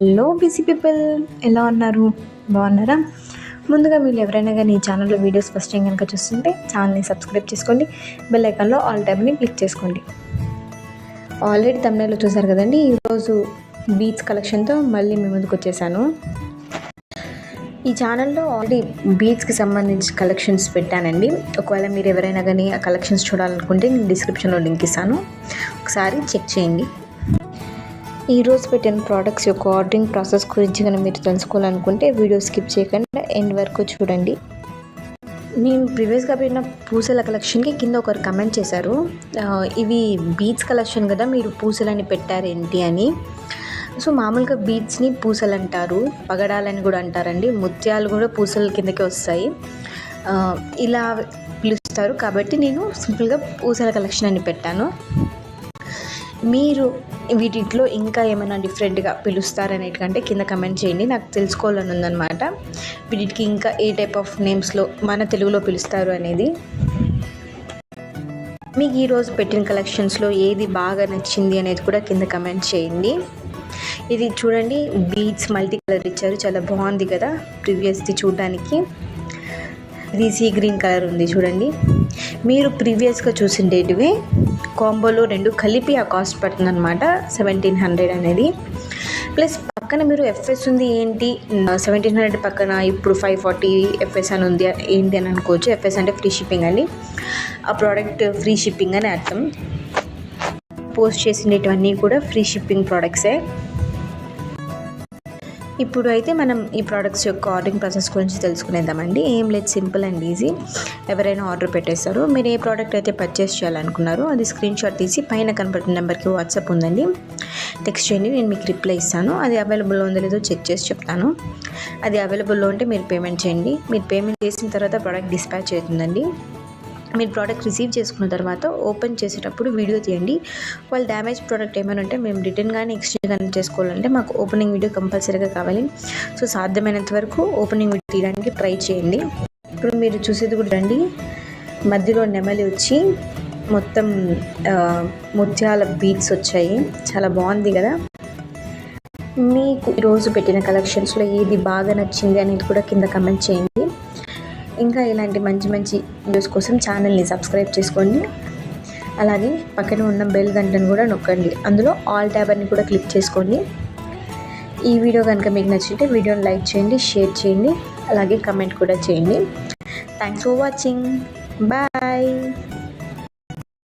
Hello busy people, ఎలా ఉన్నారు? బాగున్నారా? ముందుగా మీరు ఎవరైనా కానీ ఈ ఛానల్లో వీడియోస్ ఫస్ట్ టైం కనుక చూస్తుంటే ఛానల్ని సబ్స్క్రైబ్ చేసుకోండి. బెల్ ఐకాన్లో ఆల్ ట్యాబ్ని క్లిక్ చేసుకోండి. ఆల్రెడీ thumbnailలో చూసారు కదండి, ఈరోజు బీట్స్ కలెక్షన్తో మళ్ళీ మీ ముందుకు వచ్చేసాను. ఈ ఛానల్లో ఆల్రెడీ బీట్స్కి సంబంధించి కలెక్షన్స్ పెట్టానండి. ఒకవేళ మీరు ఎవరైనా కానీ ఆ కలెక్షన్స్ చూడాలనుకుంటే నేను డిస్క్రిప్షన్లో లింక్ ఇస్తాను, ఒకసారి చెక్ చేయండి. ఈరోజు పెట్టిన ప్రోడక్ట్స్ యొక్క ఆర్డరింగ్ ప్రాసెస్ గురించి కానీ మీరు తెలుసుకోవాలనుకుంటే వీడియో స్కిప్ చేయకుండా ఎండ్ వరకు చూడండి. నేను ప్రీవియస్గా పెట్టిన పూసల కలెక్షన్కి కింద ఒకరు కమెంట్ చేశారు, ఇవి బీట్స్ కలెక్షన్ కదా, మీరు పూసలని పెట్టారేంటి అని. సో మామూలుగా బీట్స్ని పూసలు అంటారు, పగడాలని కూడా అంటారండి, ముత్యాలు కూడా పూసల కిందకే వస్తాయి, ఇలా పిలుస్తారు. కాబట్టి నేను సింపుల్గా పూసల కలెక్షన్ అని పెట్టాను. మీరు వీటిలో ఇంకా ఏమైనా డిఫరెంట్గా పిలుస్తారనేటికంటే కింద కమెంట్ చేయండి, నాకు తెలుసుకోవాలని ఉందన్నమాట. వీటికి ఇంకా ఏ టైప్ ఆఫ్ నేమ్స్లో మన తెలుగులో పిలుస్తారు అనేది. మీకు ఈరోజు పెట్టిన కలెక్షన్స్లో ఏది బాగా నచ్చింది అనేది కూడా కింద కమెంట్ చేయండి. ఇది చూడండి, బీడ్స్ మల్టీ కలర్ ఇచ్చారు, చాలా బాగుంది కదా ప్రీవియస్ది చూడడానికి. ఇది సీ గ్రీన్ కలర్ ఉంది చూడండి. మీరు ప్రీవియస్గా చూసిండేటివి కాంబోలో రెండు కలిపి ఆ కాస్ట్ పడుతుంది అనమాట, 1700 అనేది. ప్లస్ పక్కన మీరు ఎఫ్ఎస్ ఉంది ఏంటి 1700 పక్కన ఇప్పుడు 540 ఎఫ్ఎస్ అని ఉంది ఏంటి అని అనుకోవచ్చు. ఎఫ్ఎస్ అంటే ఫ్రీ షిప్పింగ్ అండి, ఆ ప్రోడక్ట్ ఫ్రీ షిప్పింగ్ అని అర్థం. పోస్ట్ చేసినటువన్నీ కూడా ఫ్రీ షిప్పింగ్ ప్రోడక్ట్సే. ఇప్పుడు అయితే మనం ఈ ప్రోడక్ట్స్ యొక్క ఆర్డరింగ్ ప్రాసెస్ గురించి తెలుసుకునేద్దామండి. ఏం లేదు, సింపుల్ అండ్ ఈజీ. ఎవరైనా ఆర్డర్ పెట్టేస్తారు, మీరు ఏ ప్రోడక్ట్ అయితే పర్చేస్ చేయాలనుకున్నారో అది స్క్రీన్ షాట్ తీసి పైన కనపడుతున్న నెంబర్కి వాట్సాప్ ఉందండి, టెక్స్ట్ చేయండి, నేను మీకు రిప్లై ఇస్తాను. అది అవైలబుల్లో ఉందో లేదో చెక్ చేసి చెప్తాను. అది అవైలబుల్లో ఉంటే మీరు పేమెంట్ చేయండి. మీరు పేమెంట్ చేసిన తర్వాత ప్రోడక్ట్ డిస్పాచ్ అవుతుందండి. మీరు ప్రోడక్ట్ రిసీవ్ చేసుకున్న తర్వాత ఓపెన్ చేసేటప్పుడు వీడియో తీయండి. వాళ్ళు డ్యామేజ్ ప్రోడక్ట్ ఏమైనా ఉంటే మేము రిటర్న్ కానీ ఎక్స్చేంజ్ కానీ చేసుకోవాలంటే మాకు ఓపెనింగ్ వీడియో కంపల్సరీగా కావాలి. సో సాధ్యమైనంత వరకు ఓపెనింగ్ వీడియో తీయడానికి ట్రై చేయండి. ఇప్పుడు మీరు చూసేది కూడా రండి, మధ్యలో నెమలి వచ్చి మొత్తం ముత్యాల బీట్స్ వచ్చాయి, చాలా బాగుంది కదా. మీకు ఈరోజు పెట్టిన కలెక్షన్స్లో ఏది బాగా నచ్చింది అనేది కూడా కింద కమెంట్ చేయండి. ఇంకా ఇలాంటి మంచి మంచి వీడియోస్ కోసం ఛానల్ని సబ్స్క్రైబ్ చేసుకోండి. అలాగే పక్కన ఉన్న బెల్ గంటను కూడా నొక్కండి, అందులో ఆల్ ట్యాబ్ అని కూడా క్లిక్ చేసుకోండి. ఈ వీడియో కనుక మీకు నచ్చితే వీడియోని లైక్ చేయండి, షేర్ చేయండి, అలాగే కమెంట్ కూడా చేయండి. Thanks for watching, bye.